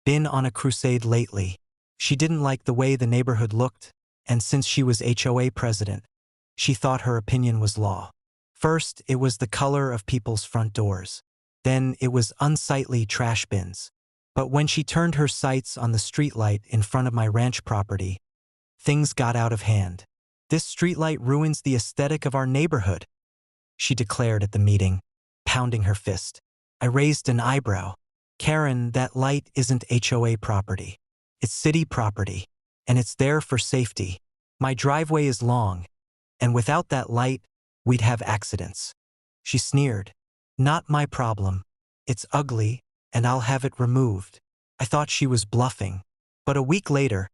been on a crusade lately. She didn't like the way the neighborhood looked, and since she was HOA president, she thought her opinion was law. First, it was the color of people's front doors. Then it was unsightly trash bins. But when she turned her sights on the streetlight in front of my ranch property, things got out of hand. "This streetlight ruins the aesthetic of our neighborhood," she declared at the meeting, pounding her fist. I raised an eyebrow. "Karen, that light isn't HOA property. It's city property, and it's there for safety. My driveway is long, and without that light, we'd have accidents." She sneered. "Not my problem. It's ugly, and I'll have it removed." I thought she was bluffing. But a week later,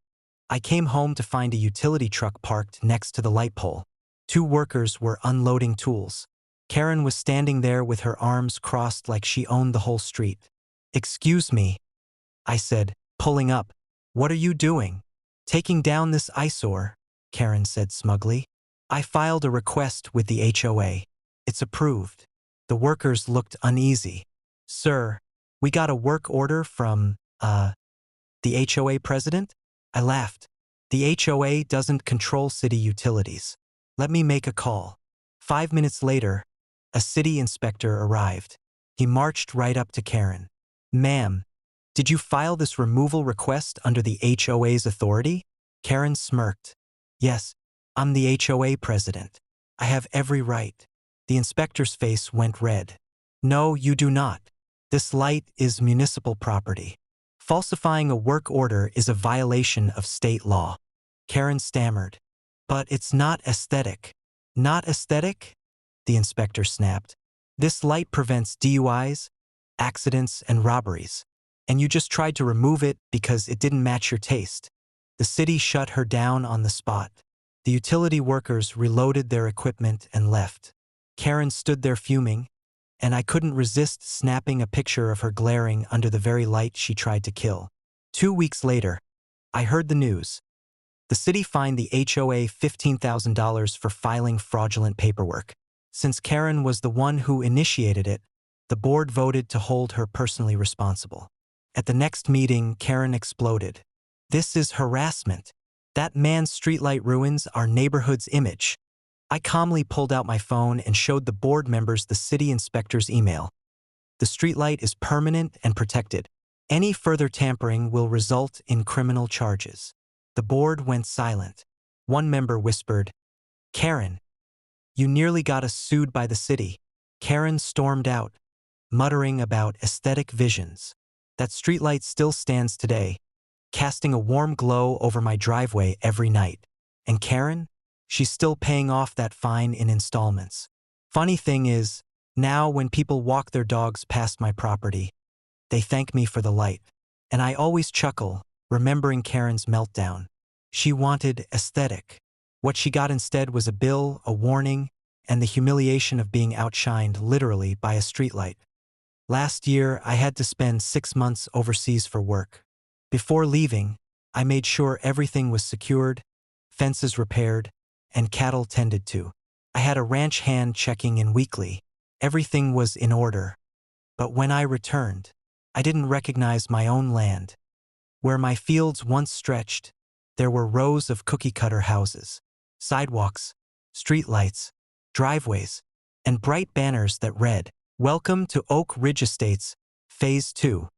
I came home to find a utility truck parked next to the light pole. 2 workers were unloading tools. Karen was standing there with her arms crossed like she owned the whole street. "Excuse me," I said, pulling up. "What are you doing?" "Taking down this eyesore," Karen said smugly. "I filed a request with the HOA. It's approved." The workers looked uneasy. "Sir, we got a work order from, the HOA president?" I laughed. "The HOA doesn't control city utilities. Let me make a call." 5 minutes later, a city inspector arrived. He marched right up to Karen. "Ma'am, did you file this removal request under the HOA's authority?" Karen smirked. "Yes, I'm the HOA president. I have every right." The inspector's face went red. "No, you do not. This light is municipal property. Falsifying a work order is a violation of state law." Karen stammered. "But it's not aesthetic." "Not aesthetic?" the inspector snapped. "This light prevents DUIs, accidents, and robberies. And you just tried to remove it because it didn't match your taste." The city shut her down on the spot. The utility workers reloaded their equipment and left. Karen stood there fuming, and I couldn't resist snapping a picture of her glaring under the very light she tried to kill. 2 weeks later, I heard the news. The city fined the HOA $15,000 for filing fraudulent paperwork. Since Karen was the one who initiated it, the board voted to hold her personally responsible. At the next meeting, Karen exploded. "This is harassment. That man's streetlight ruins our neighborhood's image." I calmly pulled out my phone and showed the board members the city inspector's email. "The streetlight is permanent and protected. Any further tampering will result in criminal charges." The board went silent. One member whispered, "Karen, you nearly got us sued by the city." Karen stormed out, muttering about aesthetic visions. That streetlight still stands today, casting a warm glow over my driveway every night. And Karen? She's still paying off that fine in installments. Funny thing is, now when people walk their dogs past my property, they thank me for the light. And I always chuckle, remembering Karen's meltdown. She wanted aesthetic. What she got instead was a bill, a warning, and the humiliation of being outshined literally by a streetlight. Last year, I had to spend 6 months overseas for work. Before leaving, I made sure everything was secured, fences repaired, and cattle tended to. I had a ranch hand checking in weekly. Everything was in order. But when I returned, I didn't recognize my own land. Where my fields once stretched, there were rows of cookie-cutter houses, sidewalks, streetlights, driveways, and bright banners that read, "Welcome to Oak Ridge Estates, Phase 2.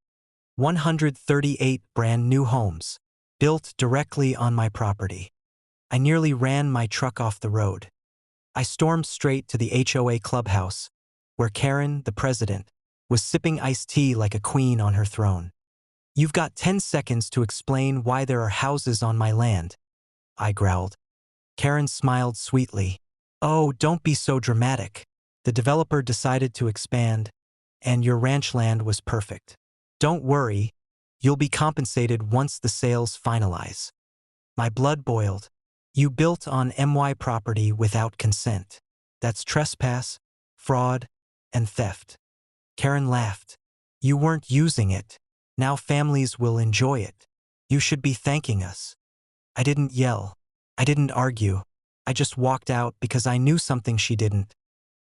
138 brand new homes, built directly on my property." I nearly ran my truck off the road. I stormed straight to the HOA clubhouse, where Karen, the president, was sipping iced tea like a queen on her throne. "You've got 10 seconds to explain why there are houses on my land," I growled. Karen smiled sweetly. "Oh, don't be so dramatic. The developer decided to expand, and your ranch land was perfect. Don't worry, you'll be compensated once the sales finalize." My blood boiled. "You built on MY property without consent. That's trespass, fraud, and theft." Karen laughed. "You weren't using it. Now families will enjoy it. You should be thanking us." I didn't yell. I didn't argue. I just walked out because I knew something she didn't.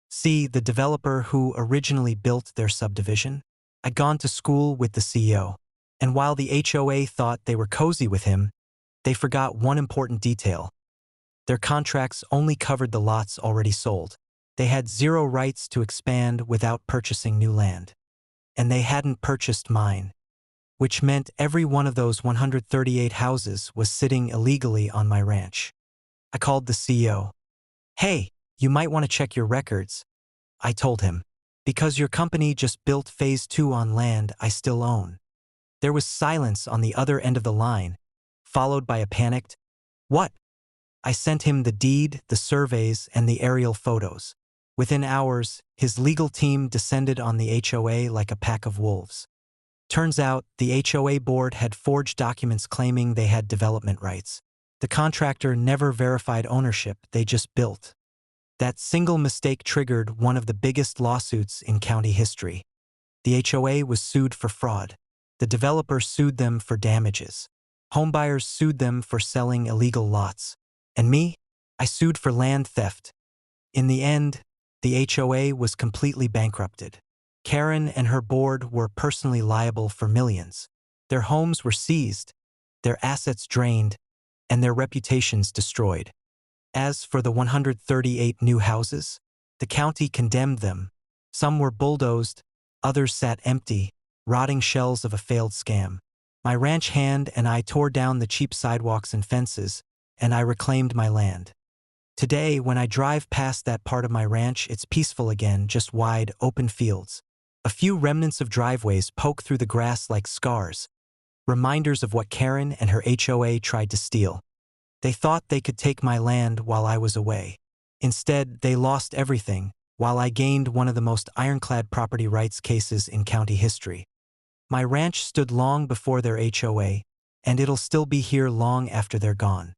See, the developer who originally built their subdivision? I'd gone to school with the CEO. And while the HOA thought they were cozy with him, they forgot one important detail. Their contracts only covered the lots already sold. They had zero rights to expand without purchasing new land. And they hadn't purchased mine, which meant every one of those 138 houses was sitting illegally on my ranch. I called the CEO. "Hey, you might want to check your records," I told him, "because your company just built phase 2 on land I still own." There was silence on the other end of the line, followed by a panicked, "What?" I sent him the deed, the surveys, and the aerial photos. Within hours, his legal team descended on the HOA like a pack of wolves. Turns out, the HOA board had forged documents claiming they had development rights. The contractor never verified ownership, they just built. That single mistake triggered one of the biggest lawsuits in county history. The HOA was sued for fraud. The developer sued them for damages. Homebuyers sued them for selling illegal lots. And me? I sued for land theft. In the end, the HOA was completely bankrupted. Karen and her board were personally liable for millions. Their homes were seized, their assets drained, and their reputations destroyed. As for the 138 new houses, the county condemned them. Some were bulldozed, others sat empty, rotting shells of a failed scam. My ranch hand and I tore down the cheap sidewalks and fences, and I reclaimed my land. Today, when I drive past that part of my ranch, it's peaceful again, just wide, open fields. A few remnants of driveways poke through the grass like scars, reminders of what Karen and her HOA tried to steal. They thought they could take my land while I was away. Instead, they lost everything, while I gained one of the most ironclad property rights cases in county history. My ranch stood long before their HOA, and it'll still be here long after they're gone.